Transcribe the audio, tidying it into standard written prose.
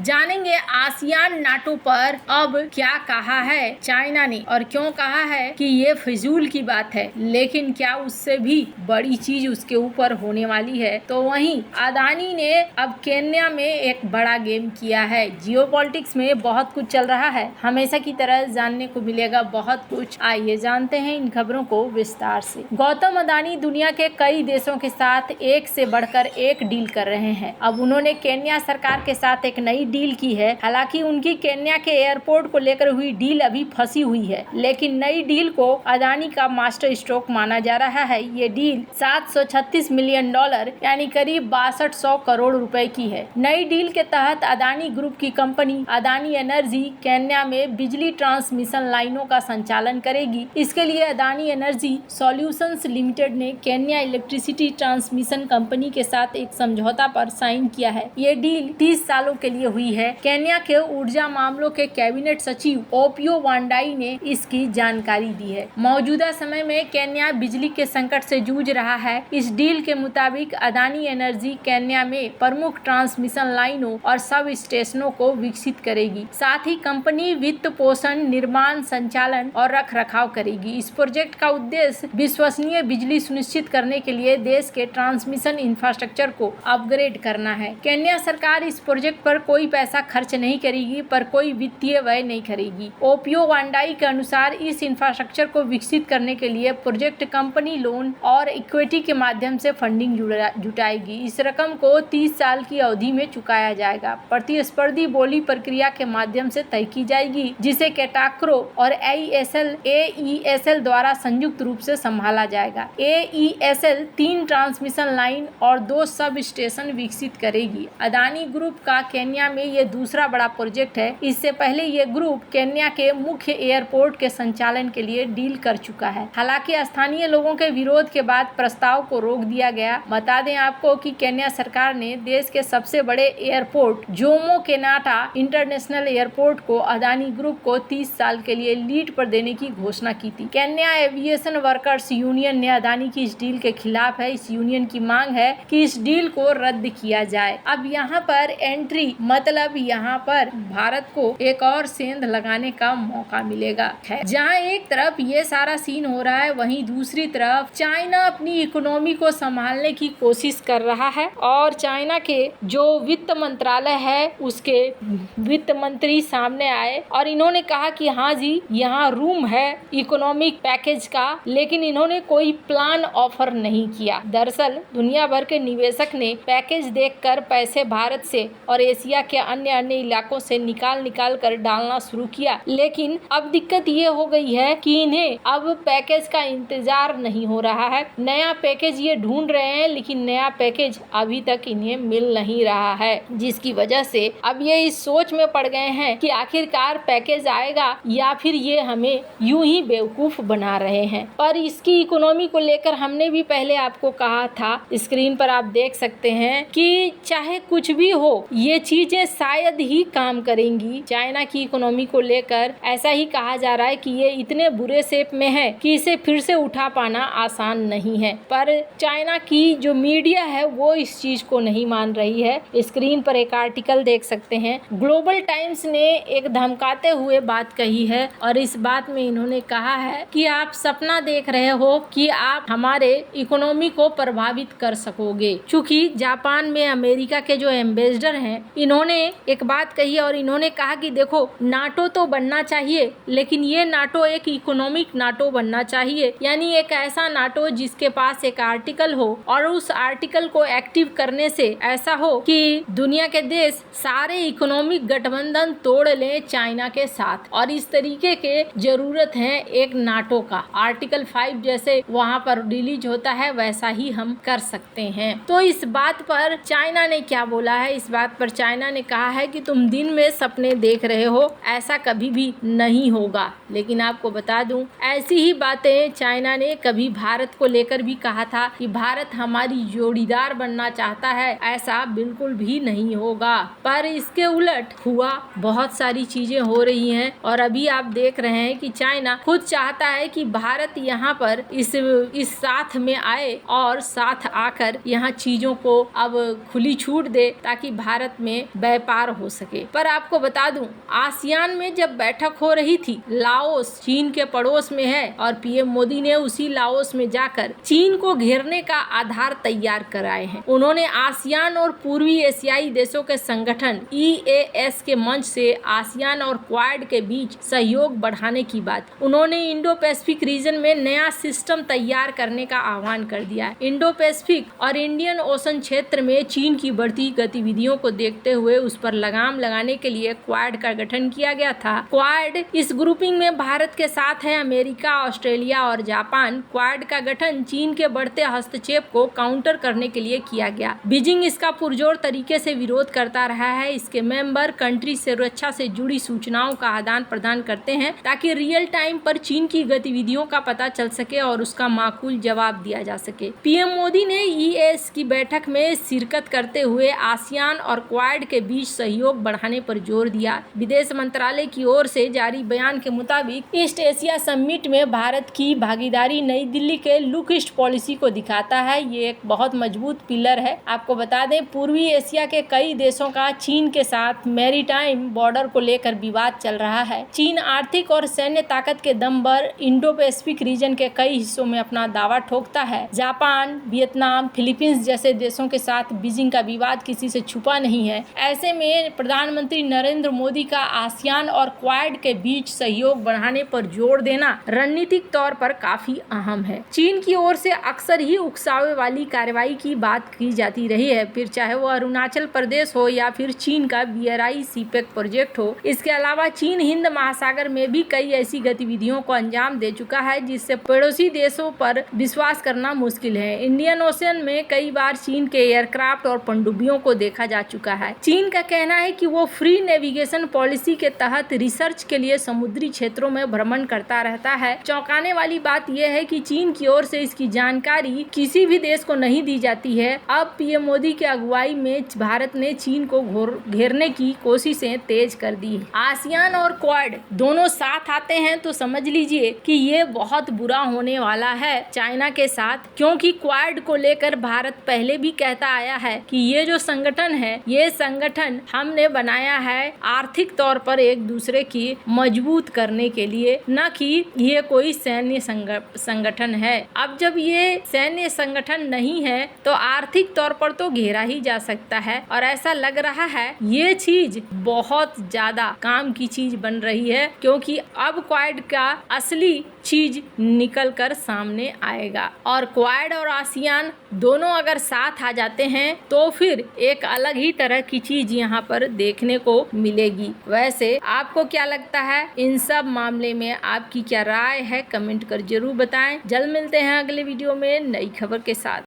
जानेंगे ASEAN NATO पर अब क्या कहा है चाइना ने और क्यों कहा है कि ये फिजूल की बात है, लेकिन क्या उससे भी बड़ी चीज उसके ऊपर होने वाली है। तो वहीं अदानी ने अब केन्या में एक बड़ा गेम किया है। जियोपॉलिटिक्स में बहुत कुछ चल रहा है, हमेशा की तरह जानने को मिलेगा बहुत कुछ। आइए जानते हैं इन खबरों को विस्तार से। गौतम अदानी दुनिया के कई देशों के साथ एक से बढ़कर एक डील कर रहे हैं। अब उन्होंने केन्या सरकार के साथ एक नई डील की है। हालांकि उनकी केन्या के एयरपोर्ट को लेकर हुई डील अभी फंसी हुई है, लेकिन नई डील को अदानी का मास्टर स्ट्रोक माना जा रहा है। ये डील $736 मिलियन यानी करीब 6200 करोड़ रुपए की है। नई डील के तहत अदानी ग्रुप की कंपनी अदानी एनर्जी केन्या में बिजली ट्रांसमिशन लाइनों का संचालन करेगी। इसके लिए अदानी एनर्जी सॉल्यूशंस लिमिटेड ने केन्या इलेक्ट्रिसिटी ट्रांसमिशन कंपनी के साथ एक समझौता पर साइन किया है। ये डील 30 सालों के लिए हुई है। केन्या के ऊर्जा मामलों के कैबिनेट सचिव ओपियो वांडाई ने इसकी जानकारी दी है। मौजूदा समय में केन्या बिजली के संकट से जूझ रहा है। इस डील के मुताबिक अदानी एनर्जी केन्या में प्रमुख ट्रांसमिशन लाइनों और सब स्टेशनों को विकसित करेगी। साथ ही कंपनी वित्त पोषण, निर्माण, संचालन और रख रखाव करेगी। इस प्रोजेक्ट का उद्देश्य विश्वसनीय बिजली सुनिश्चित करने के लिए देश के ट्रांसमिशन इंफ्रास्ट्रक्चर को अपग्रेड करना है। केन्या सरकार इस प्रोजेक्ट पर कोई पैसा खर्च नहीं करेगी, पर कोई वित्तीय व्यय नहीं करेगी। ओपियो वांडाई के अनुसार इस इंफ्रास्ट्रक्चर को विकसित करने के लिए प्रोजेक्ट कंपनी लोन और इक्विटी के माध्यम से फंडिंग जुटाएगी। इस रकम को 30 साल की अवधि में चुकाया जाएगा। प्रतिस्पर्धी बोली प्रक्रिया के माध्यम से तय की जाएगी, जिसे कैटाक्रो और AESL द्वारा संयुक्त रूप से संभाला जाएगा। AESL 3 ट्रांसमिशन लाइन और 2 सब स्टेशन विकसित करेगी। अदानी ग्रुप का केन्या में ये दूसरा बड़ा प्रोजेक्ट है। इससे पहले ये ग्रुप केन्या के मुख्य एयरपोर्ट के संचालन के लिए डील कर चुका है। हालांकि स्थानीय लोगों के विरोध के बाद प्रस्ताव को रोक दिया गया। बता दें आपको कि केन्या सरकार ने देश के सबसे बड़े एयरपोर्ट जोमो केनाटा इंटरनेशनल एयरपोर्ट को अदानी ग्रुप को 30 साल के लिए लीड पर देने की घोषणा की थी। केन्या एविएशन वर्कर्स यूनियन ने अदानी की इस डील के खिलाफ है। इस यूनियन की मांग है कि इस डील को रद्द किया जाए। अब यहाँ पर एंट्री मतलब यहाँ पर भारत को एक और सेंध लगाने का मौका मिलेगा। जहाँ एक तरफ ये सारा सीन हो रहा है, वहीं दूसरी तरफ चाइना अपनी इकोनॉमी को संभालने की कोशिश कर रहा है और चाइना के जो वित्त मंत्रालय है उसके वित्त मंत्री सामने आए और इन्होंने कहा कि हाँ जी, यहाँ रूम है इकोनॉमिक पैकेज का, लेकिन इन्होंने कोई प्लान ऑफर नहीं किया। दरअसल दुनिया भर के निवेशक ने पैकेज देखकर पैसे भारत से और एशिया के अन्य इलाकों से निकाल कर डालना शुरू किया, लेकिन अब दिक्कत ये हो गई है कि इन्हें अब पैकेज का इंतजार नहीं हो रहा है। नया पैकेज ये ढूंढ रहे हैं, लेकिन नया पैकेज अभी तक इन्हें मिल नहीं रहा है, जिसकी वजह से अब ये इस सोच में पड़ गए हैं कि आखिरकार पैकेज आएगा या फिर ये हमें यूं ही बेवकूफ बना रहे हैं। पर इसकी इकोनॉमी को लेकर हमने भी पहले आपको कहा था, स्क्रीन पर आप देख सकते हैं कि चाहे कुछ भी हो, ये चीजें शायद ही काम करेंगी। चाइना की इकोनॉमी को लेकर ऐसा ही कहा जा रहा है कि ये इतने बुरे शेप में है कि इसे फिर से उठा पाना आसान नहीं है, पर चाइना की जो मीडिया है वो इस चीज को नहीं मान रही है। स्क्रीन पर एक आर्टिकल देख सकते हैं। ग्लोबल टाइम्स ने एक धमकाते हुए बात कही है और इस बात में इन्होंने कहा है कि आप सपना देख रहे हो कि आप हमारे इकोनॉमी को प्रभावित कर सकोगे। चूंकि जापान में अमेरिका के जो एम्बेसडर हैं, इन्होंने एक बात कही और इन्होंने कहा कि देखो, नाटो तो बनना चाहिए, लेकिन ये नाटो एक इकोनॉमिक नाटो बनना चाहिए, यानी एक ऐसा नाटो जिसके पास एक आर्टिकल हो और उस आर्टिकल को एक्टिव करने से ऐसा हो कि दुनिया के देश सारे इकोनॉमिक गठबंधन तोड़ लें चाइना के साथ। और इस तरीके के जरूरत है एक नाटो का। आर्टिकल 5 जैसे वहाँ पर रिलीज होता है, वैसा ही हम कर सकते हैं। तो इस बात पर चाइना ने क्या बोला है? इस बात पर चाइना ने कहा है कि तुम दिन में सपने देख रहे हो, ऐसा कभी भी नहीं होगा। लेकिन आपको बता दूं, ऐसी ही बातें चाइना ने कभी भारत को लेकर भी कहा था कि भारत हमारी जोड़ीदार बनना चाहता है, ऐसा बिल्कुल भी नहीं होगा। पर इसके उलट हुआ, बहुत सारी चीजें हो रही हैं और अभी आप देख रहे हैं कि चाइना खुद चाहता है कि भारत यहाँ पर इस साथ में आए और साथ आकर यहाँ चीजों को अब खुली छूट दे, ताकि भारत में व्यापार हो सके। पर आपको बता दूं, आसियान में जब बैठक हो रही थी, लाओस चीन के पड़ोस में है और पीएम मोदी ने उसी लाओस में जाकर चीन को घेरने का आधार तैयार कराए हैं। उन्होंने आसियान और पूर्वी एशियाई देशों के संगठन EAS के मंच से आसियान और क्वाड के बीच सहयोग बढ़ाने की बात। उन्होंने इंडो पैसिफिक रीजन में नया सिस्टम तैयार करने का आह्वान कर दिया। इंडो पैसिफिक और इंडियन ओशन क्षेत्र में चीन की बढ़ती गतिविधियों को देखते हुए उस पर लगाम लगाने के लिए क्वाड का गठन किया गया था। क्वाड इस ग्रुपिंग में भारत के साथ है अमेरिका, ऑस्ट्रेलिया और जापान। क्वाड का गठन चीन के बढ़ते हस्तक्षेप को काउंटर करने के लिए किया गया। बीजिंग इसका पुरजोर तरीके से विरोध करता रहा है। इसके मेंबर कंट्री सुरक्षा से जुड़ी सूचनाओं का आदान प्रदान करते हैं ताकि रियल टाइम पर चीन की गतिविधियों का पता चल सके और उसका माकूल जवाब दिया जा सके। पीएम मोदी ने EAS की बैठक में शिरकत करते हुए आसियान और क्वाड के बीच सहयोग बढ़ाने पर जोर दिया। विदेश मंत्रालय की ओर से जारी बयान के मुताबिक ईस्ट एशिया समिट में भारत की भागीदारी नई दिल्ली के लुक ईस्ट पॉलिसी को दिखाता है। ये एक बहुत मजबूत पिलर है। आपको बता दें, पूर्वी एशिया के कई देशों का चीन के साथ मैरीटाइम बॉर्डर को लेकर विवाद चल रहा है। चीन आर्थिक और सैन्य ताकत के दम पर इंडो पैसिफिक रीजन के कई हिस्सों में अपना दावा ठोकता है। जापान, वियतनाम, फिलीपींस जैसे देशों के साथ बीजिंग का विवाद किसी से छुपा नहीं है। ऐसे में प्रधानमंत्री नरेंद्र मोदी का आसियान और क्वाड के बीच सहयोग बढ़ाने पर जोर देना रणनीतिक तौर पर काफी अहम है। चीन की ओर से अक्सर ही उकसावे वाली कार्रवाई की बात की जाती रही है, फिर चाहे वो अरुणाचल प्रदेश हो या फिर चीन का BRI CPEC प्रोजेक्ट हो। इसके अलावा चीन हिंद महासागर में भी कई ऐसी गतिविधियों को अंजाम दे चुका है जिससे पड़ोसी देशों पर विश्वास करना मुश्किल है। इंडियन ओशन में कई बार चीन के एयरक्राफ्ट और पनडुब्बियों को देखा जा चुका है। चीन का कहना है कि वो फ्री नेविगेशन पॉलिसी के तहत रिसर्च के लिए समुद्री क्षेत्रों में भ्रमण करता रहता है। चौंकाने वाली बात यह है कि चीन की ओर से इसकी जानकारी किसी भी देश को नहीं दी जाती है। अब पीएम मोदी की अगुवाई में भारत ने चीन को घेरने की कोशिशें तेज कर दी है। आसियान और क्वाड दोनों साथ आते हैं तो समझ लीजिए कि ये बहुत बुरा होने वाला है चाइना के साथ, क्योंकि क्वाड को लेकर भारत पहले भी कहता आया है कि ये जो संगठन है, ये संगठन हमने बनाया है आर्थिक तौर पर एक दूसरे की मजबूत करने के लिए, न कि ये कोई सैन्य संगठन है। अब जब ये सैन्य संगठन नहीं है तो आर्थिक तौर पर तो घेरा ही जा सकता है और ऐसा लग रहा है ये चीज बहुत ज्यादा काम की चीज बन रही है, क्योंकि अब क्वाड का असली चीज निकल कर सामने आएगा। और क्वाड और आसियान दोनों अगर साथ आ जाते हैं तो फिर एक अलग ही तरह की चीज यहाँ पर देखने को मिलेगी। वैसे आपको क्या लगता है इन सब मामले में, आपकी क्या राय है, कमेंट कर जरूर बताएं। जल्द मिलते हैं अगले वीडियो में नई खबर के साथ।